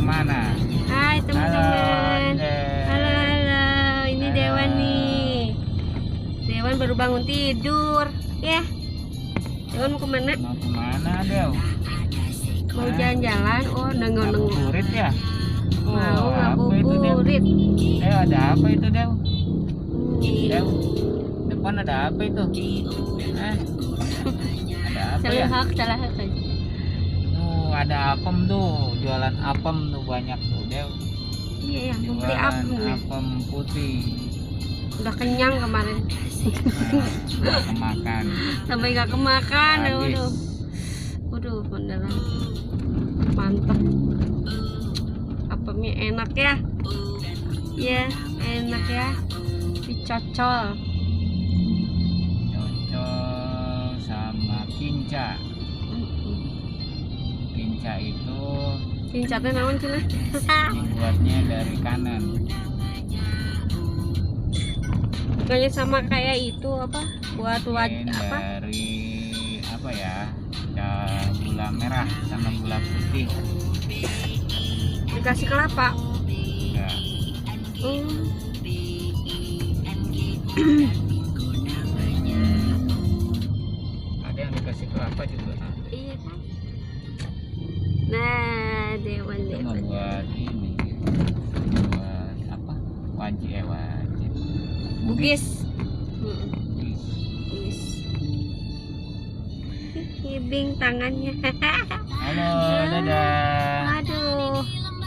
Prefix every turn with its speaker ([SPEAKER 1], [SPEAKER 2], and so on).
[SPEAKER 1] kemana?
[SPEAKER 2] Hai teman-teman.
[SPEAKER 1] Halo,
[SPEAKER 2] Halo, halo. Ini
[SPEAKER 1] Halo.
[SPEAKER 2] Dewan nih. Dewan baru bangun tidur. Ya. Dewan mau kemana?
[SPEAKER 1] Mau kemana, Dew?
[SPEAKER 2] Mau jalan-jalan. Oh, nengok-nengok.
[SPEAKER 1] Ngabuburit ya?
[SPEAKER 2] Mau
[SPEAKER 1] apa itu, Dew?
[SPEAKER 2] ngabuburit.
[SPEAKER 1] Ada apa itu, Dew?
[SPEAKER 2] Hmm.
[SPEAKER 1] Dew, depan ada apa itu? Ada apa ya?
[SPEAKER 2] Salah hak aja.
[SPEAKER 1] Ada apem tuh, jualan apem tuh banyak tuh, Dew.
[SPEAKER 2] Iya, yang mau beli
[SPEAKER 1] Jualan
[SPEAKER 2] apa nih?
[SPEAKER 1] apem putih.
[SPEAKER 2] Udah kenyang kemarin.
[SPEAKER 1] Nah, kemakan.
[SPEAKER 2] Sampai gak kemakan.
[SPEAKER 1] Habis.
[SPEAKER 2] Waduh, beneran mantep. Apemnya enak ya. Iya, enak ya. Dicocol.
[SPEAKER 1] Cocol sama kinca. Kinca itu
[SPEAKER 2] Cincatnya naon cina?
[SPEAKER 1] dibuatnya dari kanan.
[SPEAKER 2] Bukannya sama kayak itu apa? Buat
[SPEAKER 1] Mungkin
[SPEAKER 2] apa?
[SPEAKER 1] dari apa ya? Gula merah sama gula putih.
[SPEAKER 2] Dikasih kelapa.
[SPEAKER 1] Enggak. Ada yang dikasih kelapa juga.
[SPEAKER 2] Iya kan? Nah, Dewan.
[SPEAKER 1] Itu mah buat ini. Buat apa? Wajib.
[SPEAKER 2] Bugis.
[SPEAKER 1] Bugis.
[SPEAKER 2] Bugis. Hibing tangannya.
[SPEAKER 1] Halo, dadah.